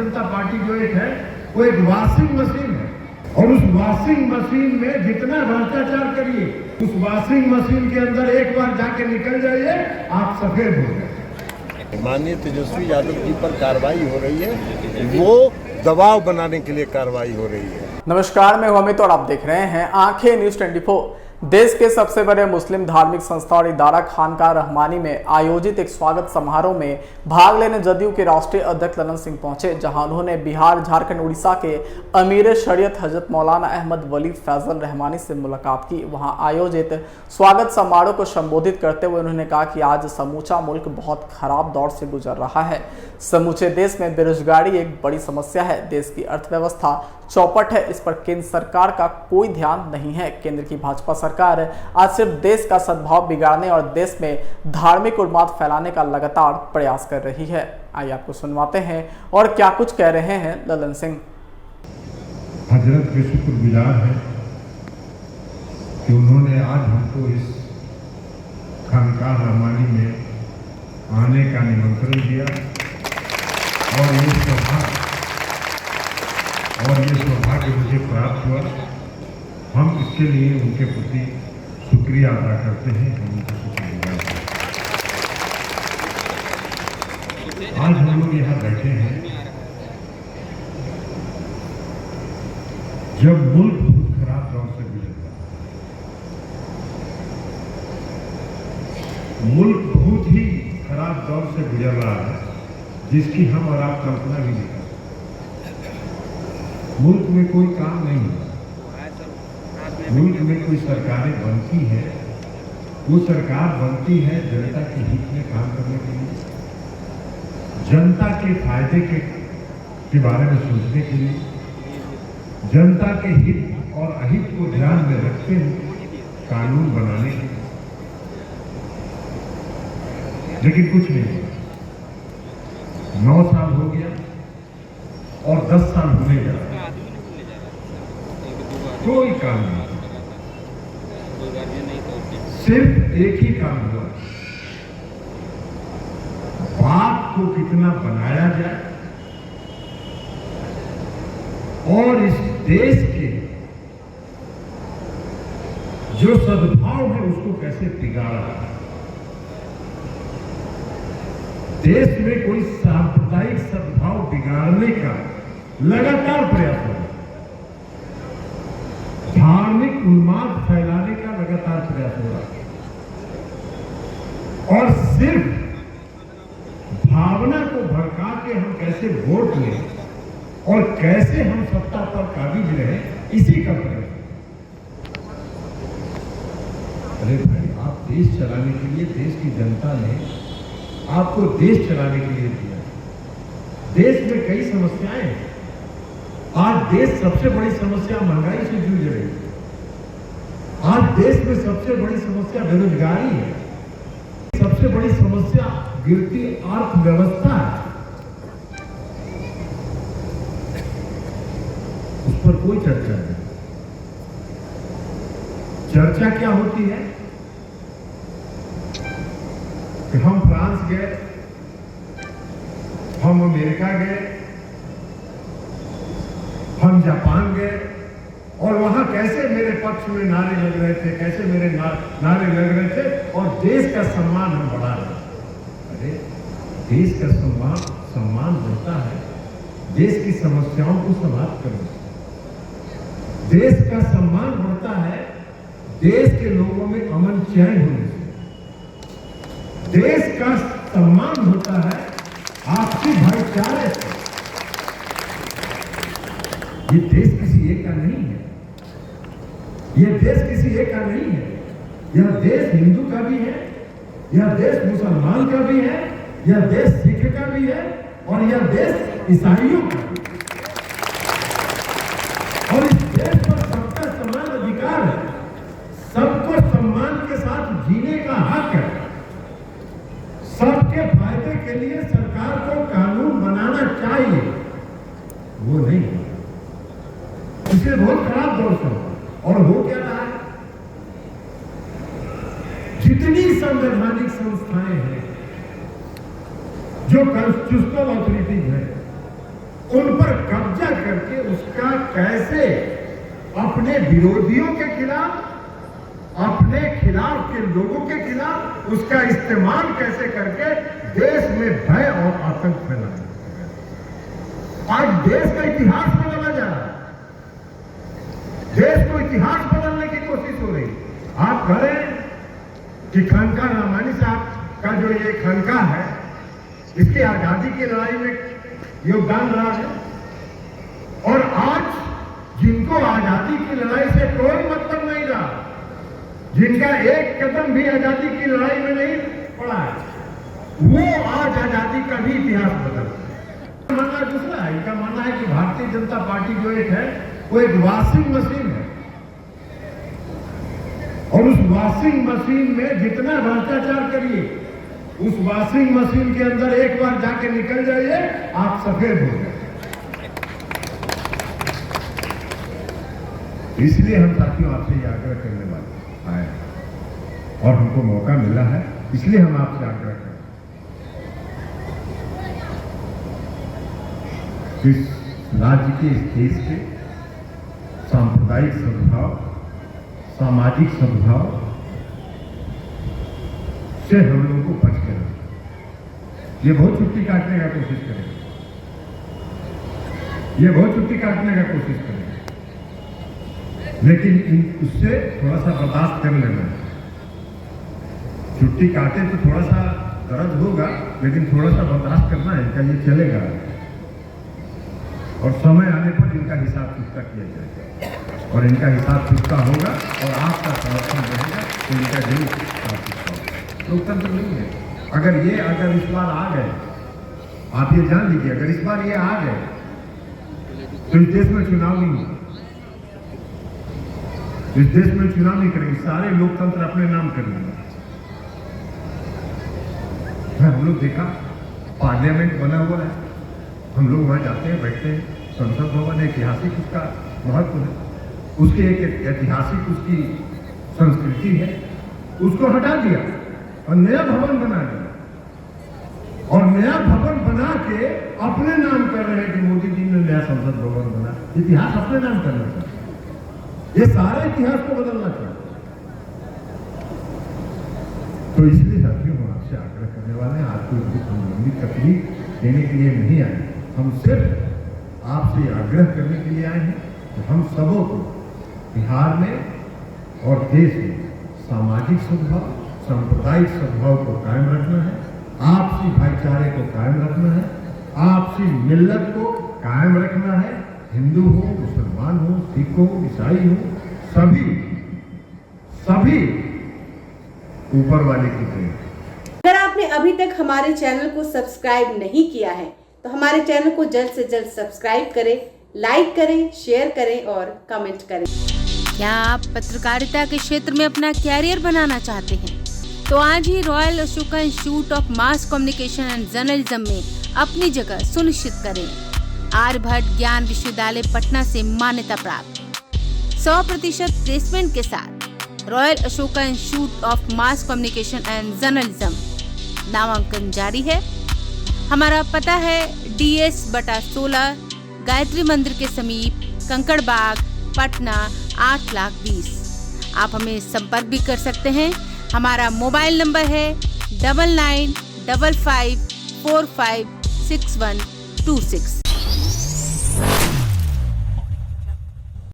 जनता party जो एक है वो एक वॉशिंग मशीन है, और उस वॉशिंग मशीन में जितना भ्रष्टाचार करिए, उस वॉशिंग मशीन के अंदर एक बार जाके निकल जाइए, आप सफेद हो गए। माननीय तेजस्वी यादव जी पर कार्रवाई हो रही है, वो दबाव बनाने के लिए कार्रवाई हो रही है। नमस्कार, मैं हूं अमित और आप देख रहे हैं आंखें न्यूज 24। देश के सबसे बड़े मुस्लिम धार्मिक संस्था और इदारा खानकाह रहमानी में आयोजित एक स्वागत समारोह में भाग लेने जदयू के राष्ट्रीय अध्यक्ष ललन सिंह पहुंचे, जहां उन्होंने बिहार, झारखंड, उड़ीसा के अमीर शरीयत हजरत मौलाना अहमद वली फैजल रहमानी से मुलाकात की। वहां आयोजित स्वागत समारोह को संबोधित करते हुए उन्होंने कहा कि आज समूचा मुल्क बहुत खराब दौर से गुजर रहा है। समूचे देश में बेरोजगारी एक बड़ी समस्या है। देश की अर्थव्यवस्था चौपट है, इस पर केंद्र सरकार का कोई ध्यान नहीं है। केंद्र की भाजपा सरकार आज सिर्फ देश का सद्भाव बिगाड़ने और देश में धार्मिक उन्माद फैलाने का लगातार प्रयास कर रही है। आइए आपको सुनवाते हैं और क्या कुछ कह रहे हैं ललन सिंह। हजरत के शुक्रगुजार है कि उन्होंने आज हमको इस खानकाह रहमानी में आने का निमंत्रण दिया, और ये सौभाग्य मुझे प्राप्त हुआ। हम इसके लिए उनके प्रति शुक्रिया अदा करते हैं, हम उनका शुक्रगुजार हैं। आज हम लोग यहाँ बैठे हैं जब मुल्क बहुत खराब दौर से गुजर रहा है। मुल्क बहुत ही खराब दौर से गुजर रहा है, जिसकी हम और आप कल्पना भी नहीं कर सकते। मुल्क में कोई काम नहीं है, मुल्क में कोई सरकारें बनती है, वो सरकार बनती है जनता के हित में काम करने के लिए, जनता के फायदे के बारे में सोचने के लिए, जनता के हित और अहित को ध्यान में रखते हुए कानून बनाने के लिए। लेकिन कुछ नहीं, 9 साल हो गया और 10 साल होने जा रहा है, कोई काम नहीं। सिर्फ एक ही काम हुआ, बात को कितना बनाया जाए और इस देश के जो सद्भाव है उसको कैसे बिगाड़ा जाए। देश में कोई सांप्रदायिक सद्भाव बिगाड़ने का लगातार प्रयास हो रहा है, धार्मिक उन्माद फैलाने का लगातार प्रयास हो रहा है, और सिर्फ भावना को भड़का के हम कैसे वोट लें और कैसे हम सत्ता पर काबिज रहे, इसी का प्रयास। अरे भाई, आप देश चलाने के लिए, देश की जनता ने आपको देश चलाने के लिए दिया। देश में कई समस्याएं हैं। आज देश सबसे बड़ी समस्या महंगाई से जूझ रही है। आज देश में सबसे बड़ी समस्या बेरोजगारी है, सबसे बड़ी समस्या गिरती अर्थव्यवस्था है। उस पर कोई चर्चा नहीं। चर्चा क्या होती है कि हम फ्रांस गए, हम अमेरिका गए, हम जापान गए, और वहां कैसे मेरे पक्ष में नारे लग रहे थे, कैसे मेरे नारे लग रहे थे, और देश का सम्मान हम बढ़ा रहे। अरे, देश का सम्मान बढ़ता है देश की समस्याओं को समाप्त करने से। देश का सम्मान बढ़ता है देश के लोगों में अमन चैन होने से। देश का सम्मान होता है आपसी भाईचारे से। ये देश किसी एक का नहीं है, यह देश किसी एक का नहीं है। यह देश हिंदू का भी है, यह देश मुसलमान का भी है, यह देश सिख का भी है, और यह देश ईसाइयों का भी है। और इस देश पर सबका समान अधिकार है, सबको सम्मान के साथ जीने का हक है। सबके फायदे के लिए सरकार को कानून बनाना चाहिए, वो नहीं है। इसलिए बहुत खराब दौर से और हो क्या रहा है, जितनी संवैधानिक संस्थाएं हैं, जो कॉन्स्टिट्यूशनल अथॉरिटीज है, उन पर कब्जा करके उसका कैसे अपने विरोधियों के खिलाफ, अपने खिलाफ के लोगों के खिलाफ उसका इस्तेमाल कैसे करके देश में भय और आतंक फैलाए। आज देश का इतिहास बदला जा रहा है, देश को इतिहास बदलने की कोशिश हो रही। आप करें कि खानका रामानी साहब का जो ये खानका है, इसकी आजादी की लड़ाई में योगदान रहा है, और आज जिनको आजादी की लड़ाई से कोई मतलब नहीं रहा, जिनका एक कदम भी आजादी की लड़ाई में नहीं पड़ा है, वो आज आजादी का भी इतिहास बदल। मानना दूसरा है, इनका मानना है कि भारतीय जनता पार्टी जो एक है वो एक वॉशिंग मशीन है, और उस वॉशिंग मशीन में जितना भ्रष्टाचार करिए, उस वॉशिंग मशीन के अंदर एक बार जाके निकल जाइए, आप सफेद हो गए। इसलिए हम साथियों आपसे ये आग्रह करने वाले आए, और हमको मौका मिला है, इसलिए हम आपसे आग्रह करें इस राज्य के, इस देश के सांप्रदायिक सद्भाव, सामाजिक सद्भाव से हम लोगों को बच के रखें। ये बहुत छुट्टी काटने का कोशिश करेंगे, ये बहुत छुट्टी काटने का कोशिश करेंगे, लेकिन उससे थोड़ा सा बर्दाश्त कर लेना है। छुट्टी काटे तो थोड़ा सा दर्द होगा, लेकिन थोड़ा सा बर्दाश्त करना है, इनका ये चलेगा, और समय आने पर इनका हिसाब चुकता किया जाएगा, और इनका हिसाब चुकता होगा और आपका समर्थन रहेगा तो इनका जरूर हिसाब चुकता होगा। लोकतंत्र नहीं है। अगर इस बार आ गए, आप ये जान लीजिए, अगर इस बार ये आ गए तो इस देश में चुनाव नहीं होगा, इस देश में चुनाव नहीं करेंगे, सारे लोकतंत्र अपने नाम कर लेंगे। हम लोग देखा पार्लियामेंट बना हुआ है, हम लोग वहां जाते हैं, बैठते हैं, संसद भवन ऐतिहासिक उसका महत्व है, उसकी एक ऐतिहासिक उसकी संस्कृति है, उसको हटा दिया और नया भवन बना दिया, और नया भवन बना के अपने नाम कर रहे हैं कि मोदी जी ने नया संसद भवन बना। इतिहास अपने नाम करना चाहिए, ये सारे इतिहास को बदलना चाहिए। तो इसलिए साथियों हम आपसे आग्रह करने वाले हैं, आज कोई लंबी तकलीफ देने के लिए नहीं आए, हम सिर्फ आपसे आग्रह करने के लिए आए हैं कि हम सबों को बिहार में और देश में सामाजिक सद्भाव, सांप्रदायिक सद्भाव को कायम रखना है, आपसी भाईचारे को कायम रखना है, आपसी मिल्लत को कायम रखना है। हिंदू हो, मुसलमान हो, सिख हो, ईसाई हो, सभी ऊपर वाले की प्रेम। अगर आपने अभी तक हमारे चैनल को सब्सक्राइब नहीं किया है तो हमारे चैनल को जल्द से जल्द सब्सक्राइब करें, लाइक करें, शेयर करें और कमेंट करें। क्या आप पत्रकारिता के क्षेत्र में अपना कैरियर बनाना चाहते हैं? तो आज ही Royal Ashoka Institute of Mass Communication and Journalism में अपनी जगह सुनिश्चित करें। आर्यभट्ट ज्ञान विश्वविद्यालय पटना से मान्यता प्राप्त 100% प्लेसमेंट के साथ royal Ashoka Institute of Mass Communication and journalism नामांकन जारी है। हमारा पता है DS/16 गायत्री मंदिर के समीप, कंकड़ बाग, पटना 8,20,000। आप हमें संपर्क भी कर सकते हैं। हमारा मोबाइल नंबर है 9955456126।